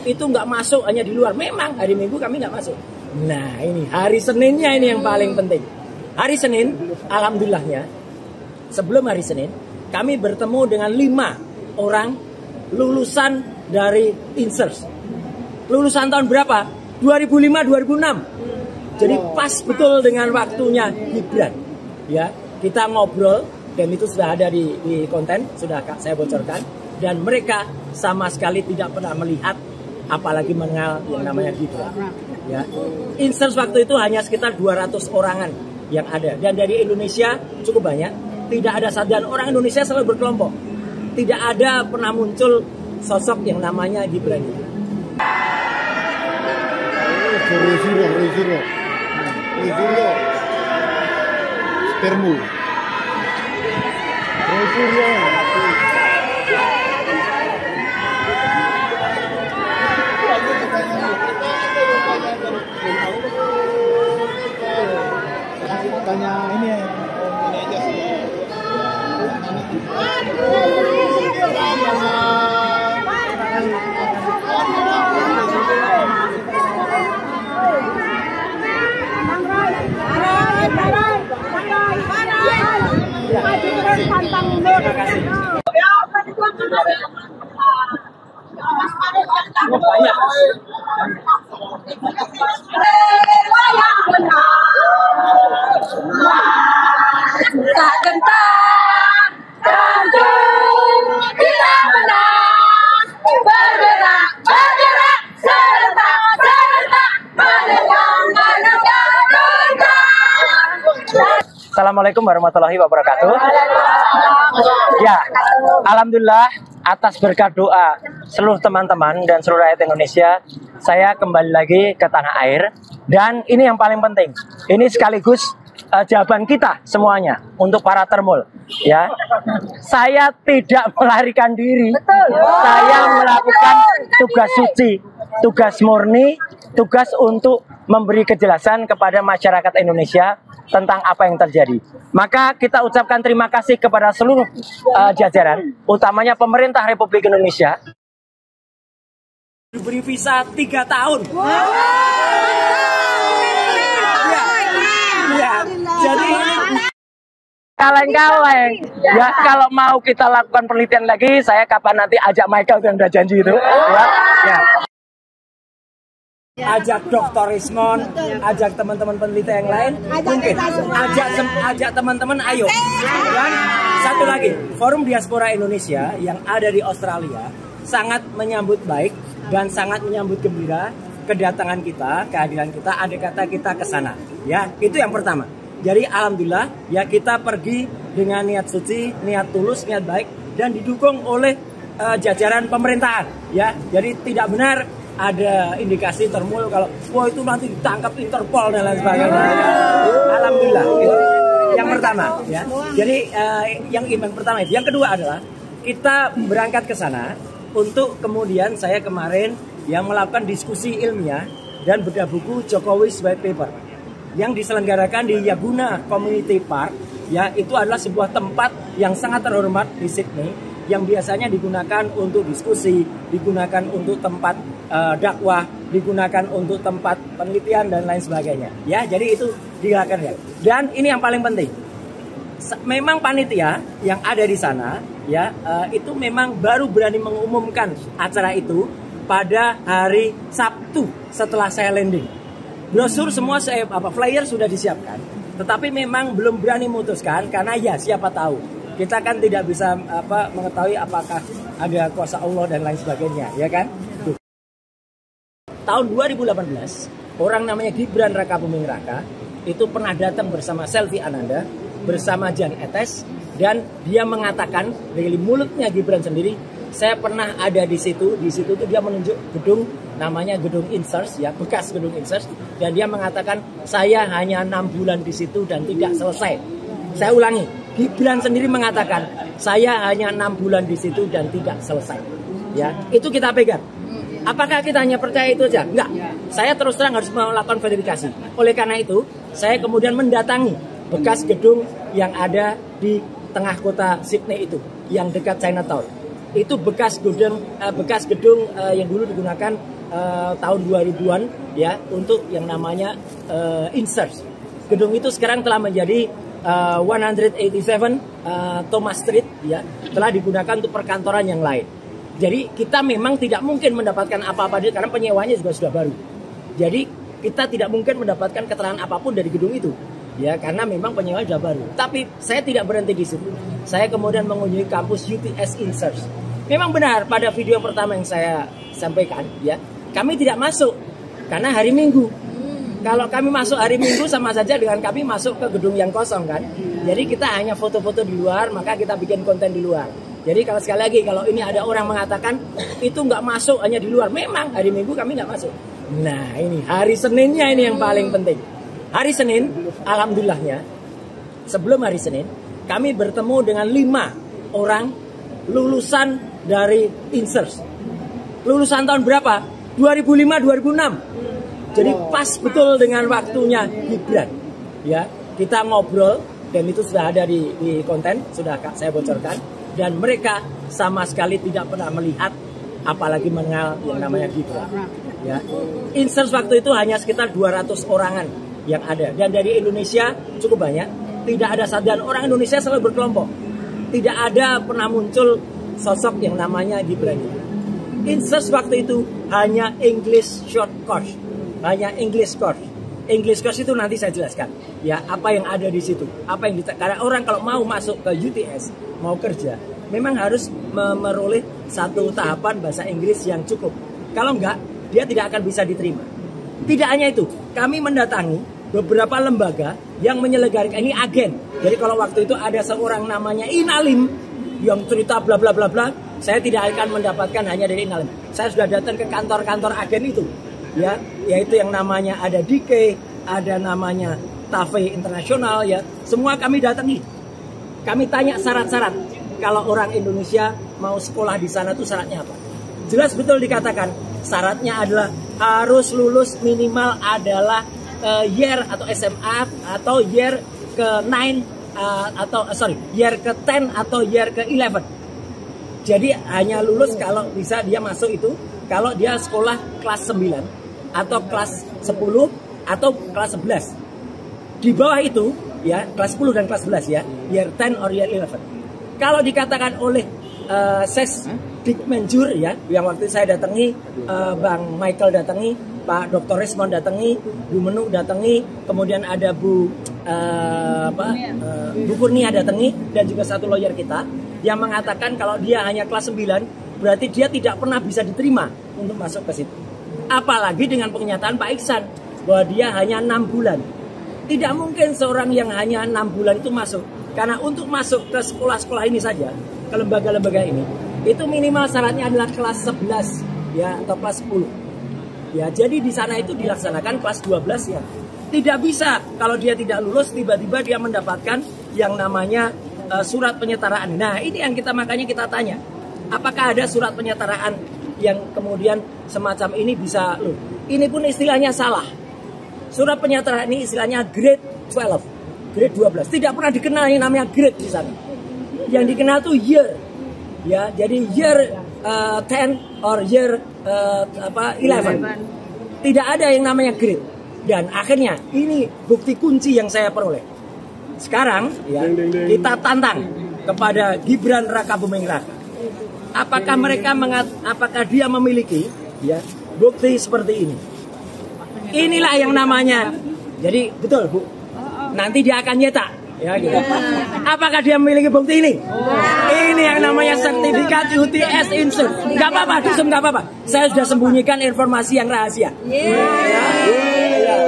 itu nggak masuk, hanya di luar. Memang hari Minggu kami nggak masuk. Nah ini hari Seninnya ini yang paling penting. Hari Senin, alhamdulillahnya, sebelum hari Senin, kami bertemu dengan 5 orang lulusan dari Insers. Lulusan tahun berapa? 2005-2006. Jadi pas betul dengan waktunya Gibran. Ya, kita ngobrol dan itu sudah ada di konten, sudah saya bocorkan. Dan mereka sama sekali tidak pernah melihat, apalagi mengenal yang namanya Gibran. Ya, Insers waktu itu hanya sekitar 200 orangan yang ada. Dan dari Indonesia cukup banyak. Tidak ada dan orang Indonesia selalu berkelompok. Tidak ada pernah muncul sosok yang namanya Gibran itu. Termu. Tanya ini ya. Tak gentar, tentu kita menang. Bergerak, bergerak, serentak, serentak, menegangkan negara. Assalamualaikum warahmatullahi wabarakatuh. Ya, alhamdulillah atas berkat doa seluruh teman-teman dan seluruh rakyat Indonesia, saya kembali lagi ke tanah air. Dan ini yang paling penting. Ini sekaligus jawaban kita semuanya untuk para termul. Ya, saya tidak melarikan diri. Saya melakukan tugas suci, tugas murni, tugas untuk memberi kejelasan kepada masyarakat Indonesia tentang apa yang terjadi. Maka kita ucapkan terima kasih kepada seluruh jajaran, utamanya pemerintah Republik Indonesia. Diberi visa 3 tahun. Ya, jadi kaleng-kaleng. Ya, kalau mau kita lakukan penelitian lagi, saya kapan nanti ajak Michael yang udah janji itu. Ya. Ajak Dr. Rismon, ajak teman-teman peneliti yang lain, mungkin ajak teman-teman, ayo. Dan satu lagi, Forum Diaspora Indonesia yang ada di Australia sangat menyambut baik dan sangat menyambut gembira kedatangan kita, kehadiran kita, andai kata kita ke sana. Ya, itu yang pertama. Jadi alhamdulillah ya kita pergi dengan niat suci, niat tulus, niat baik dan didukung oleh jajaran pemerintahan. Ya, jadi tidak benar ada indikasi termul kalau wah itu nanti ditangkap Interpol dan lain sebagainya. Alhamdulillah. Itu yang pertama ya. Jadi yang pertama itu. Yang kedua adalah kita berangkat ke sana untuk kemudian saya kemarin yang melakukan diskusi ilmiah dan bedah buku Jokowi's White Paper yang diselenggarakan di Yaguna Community Park. Ya, itu adalah sebuah tempat yang sangat terhormat di Sydney, yang biasanya digunakan untuk diskusi, digunakan untuk tempat dakwah, digunakan untuk tempat penelitian dan lain sebagainya. Ya, jadi itu dilakukan ya. Dan ini yang paling penting. Memang panitia yang ada di sana ya itu memang baru berani mengumumkan acara itu pada hari Sabtu setelah saya landing. Brosur semua flyer sudah disiapkan, tetapi memang belum berani memutuskan karena ya siapa tahu. Kita kan tidak bisa mengetahui apakah ada kuasa Allah dan lain sebagainya, ya kan? Tuh. Tahun 2018, orang namanya Gibran Raka Buming Raka itu pernah datang bersama Selvi Ananda, bersama Jan Etes, dan dia mengatakan dari mulutnya Gibran sendiri, saya pernah ada di situ. Di situ tuh dia menunjuk gedung namanya gedung Insers, ya bekas gedung Insers, dan dia mengatakan saya hanya 6 bulan di situ dan tidak selesai. Saya ulangi. Gibran sendiri mengatakan saya hanya 6 bulan di situ dan tidak selesai. Ya, itu kita pegang. Apakah kita hanya percaya itu saja? Enggak. Saya terus terang harus melakukan verifikasi. Oleh karena itu, saya kemudian mendatangi bekas gedung yang ada di tengah kota Sydney itu, yang dekat Chinatown. itu bekas gedung yang dulu digunakan tahun 2000-an ya untuk yang namanya Insert. Gedung itu sekarang telah menjadi 187 Thomas Street ya, telah digunakan untuk perkantoran yang lain. Jadi kita memang tidak mungkin mendapatkan apa-apa karena penyewanya juga sudah baru. Jadi kita tidak mungkin mendapatkan keterangan apapun dari gedung itu. Ya, karena memang penyewa sudah baru. Tapi saya tidak berhenti di situ. Saya kemudian mengunjungi kampus UTS Insert. Memang benar pada video pertama yang saya sampaikan, ya, kami tidak masuk karena hari Minggu. Kalau kami masuk hari Minggu sama saja dengan kami masuk ke gedung yang kosong kan. Jadi kita hanya foto-foto di luar, maka kita bikin konten di luar. Jadi kalau sekali lagi kalau ini ada orang mengatakan itu nggak masuk hanya di luar, memang hari Minggu kami nggak masuk. Nah ini hari Seninnya ini yang paling penting. Hari Senin, alhamdulillahnya, sebelum hari Senin, kami bertemu dengan 5 orang lulusan dari Insert. Lulusan tahun berapa? 2005-2006. Jadi pas betul dengan waktunya Gibran. Ya, kita ngobrol dan itu sudah ada di konten, sudah saya bocorkan. Dan mereka sama sekali tidak pernah melihat, apalagi mengenal yang namanya Gibran. Ya. Insert waktu itu hanya sekitar 200 orangan yang ada. Dan dari Indonesia cukup banyak. Tidak ada satu, dan orang Indonesia selalu berkelompok. Tidak ada pernah muncul sosok yang namanya Gibran. Insert waktu itu hanya English short course. Hanya English course. English course itu nanti saya jelaskan. Ya, apa yang ada di situ. Apa yang karena orang kalau mau masuk ke UTS, mau kerja, memang harus meroleh satu tahapan bahasa Inggris yang cukup. Kalau enggak, dia tidak akan bisa diterima. Tidak hanya itu, kami mendatangi beberapa lembaga yang menyelenggarakan, ini agen. Jadi kalau waktu itu ada seorang namanya Inalim yang cerita bla bla bla bla, saya tidak akan mendapatkan hanya dari Inalim. Saya sudah datang ke kantor-kantor agen itu. Ya, yaitu yang namanya ada DK, ada namanya TAFE Internasional ya. Semua kami datangi. Kami tanya syarat-syarat. Kalau orang Indonesia mau sekolah di sana tuh syaratnya apa? Jelas betul dikatakan syaratnya adalah harus lulus minimal adalah year atau SMA atau year ke 9 year ke 10 atau year ke 11. Jadi hanya lulus kalau bisa dia masuk itu kalau dia sekolah kelas 9 atau kelas 10 atau kelas 11. Di bawah itu ya, kelas 10 dan kelas 11 ya, year 10 or year 11. Kalau dikatakan oleh Ses Dikmenjur ya, yang waktu saya datangi, Bang Michael datangi, Pak Dr. Resmond datangi, Bu Menu datangi, kemudian ada Bu Kurnia datangi, dan juga satu lawyer kita yang mengatakan kalau dia hanya kelas 9 berarti dia tidak pernah bisa diterima untuk masuk ke situ. Apalagi dengan pernyataan Pak Iksan bahwa dia hanya 6 bulan. Tidak mungkin seorang yang hanya 6 bulan itu masuk. Karena untuk masuk ke sekolah-sekolah ini saja, ke lembaga-lembaga ini, itu minimal syaratnya adalah kelas 11 ya, atau kelas 10. Ya, jadi di sana itu dilaksanakan kelas 12 ya. Tidak bisa kalau dia tidak lulus tiba-tiba dia mendapatkan yang namanya surat penyetaraan. Nah, ini yang makanya kita tanya. Apakah ada surat penyetaraan yang kemudian semacam ini bisa loh. Ini pun istilahnya salah. Surat penyetaraan ini istilahnya grade 12, grade 12. Tidak pernah dikenal yang namanya grade di sana. Yang dikenal tuh year. Ya, jadi year 10 or year 11. Tidak ada yang namanya grade. Dan akhirnya ini bukti kunci yang saya peroleh. Sekarang ya, kita tantang kepada Gibran Rakabuming Raka. Apakah dia memiliki ya bukti seperti ini? Inilah yang namanya. Jadi betul Bu. Nanti dia akan nyetak ya gitu. Apakah dia memiliki bukti ini? Ini yang namanya sertifikat UTS Insert. Gak apa-apa, Dusum gak apa-apa. Saya sudah sembunyikan informasi yang rahasia.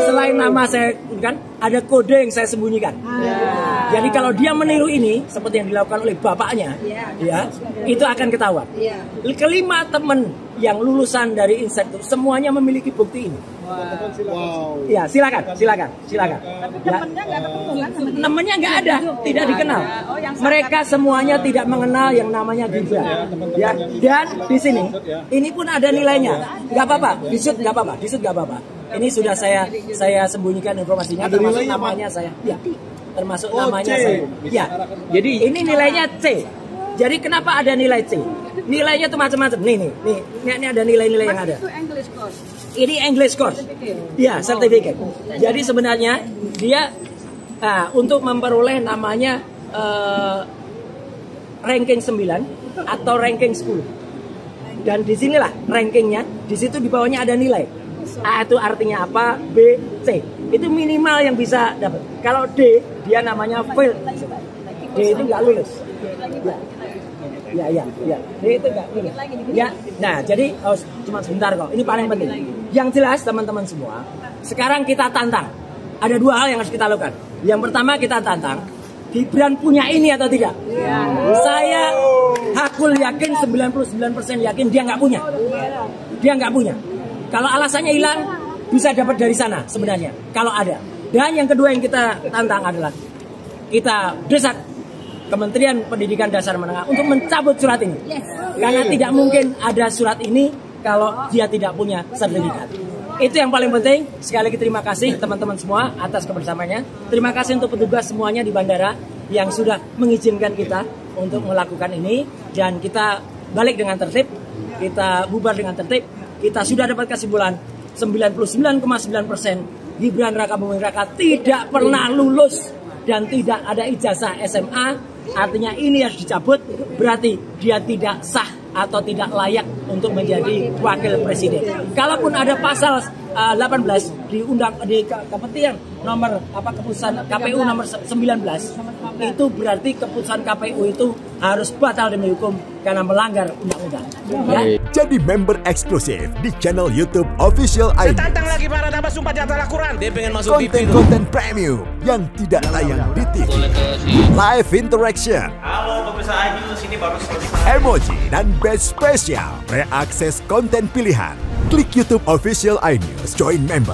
Selain nama saya kan ada kode yang saya sembunyikan. Jadi kalau dia meniru ini seperti yang dilakukan oleh bapaknya, ya itu akan ketahuan. Kelima teman yang lulusan dari Insert itu semuanya memiliki bukti ini. Wow. Ya silakan. Ya. Temennya nggak ada, tidak dikenal. Mereka semuanya tidak mengenal yang namanya Gibran. Ya, dan di sini ini pun ada nilainya. Nggak apa-apa, disut nggak apa-apa. Ini sudah saya sembunyikan informasinya, termasuk namanya saya. Ya. Termasuk namanya saya. Ya. Jadi ini nilainya C. Jadi kenapa ada nilai C? Nilainya tuh macam-macam. Nih, ada nilai-nilai yang ada. Ini English course. Ya, sertifikat. Jadi sebenarnya dia untuk memperoleh namanya ranking 9 atau ranking 10. Dan disinilah rankingnya. Di situ di bawahnya ada nilai. A itu artinya apa? B, C. Itu minimal yang bisa dapat. Kalau D, dia namanya fail. D itu nggak lulus. Ya. D itu nggak lulus. Ya. Nah, jadi cuma sebentar kok. Ini paling penting. Yang jelas teman-teman semua, sekarang kita tantang. Ada dua hal yang harus kita lakukan. Yang pertama kita tantang, Gibran punya ini atau tidak? Saya hakul yakin 99% yakin dia nggak punya. Dia nggak punya. Kalau alasannya hilang, bisa dapat dari sana sebenarnya. Kalau ada. Dan yang kedua yang kita tantang adalah kita desak Kementerian Pendidikan Dasar Menengah untuk mencabut surat ini. Karena tidak mungkin ada surat ini kalau dia tidak punya sertifikat. Itu yang paling penting. Sekali lagi terima kasih teman-teman semua atas kebersamaannya. Terima kasih untuk petugas semuanya di bandara yang sudah mengizinkan kita untuk melakukan ini. Dan kita balik dengan tertib, kita bubar dengan tertib. Kita sudah dapat kesimpulan 99,9% Gibran Raka Buming Raka tidak pernah lulus dan tidak ada ijazah SMA. Artinya ini harus dicabut, berarti dia tidak sah atau tidak layak untuk menjadi wakil presiden. Kalaupun ada pasal 18 di keputusan nomor keputusan KPU nomor 19, itu berarti keputusan KPU itu harus batal demi hukum karena melanggar undang-undang. Ya. Jadi member eksklusif di channel YouTube Official iNews. Tantang lagi para tambah sumpah di atas Al-Quran. Dia pengen masuk Konten-konten premium yang tidak tayang di TV. Live interaction. Halo pemirsa iNews, ini baru selesai. Emoji dan badge spesial. Reakses konten pilihan. Klik YouTube Official iNews, join member.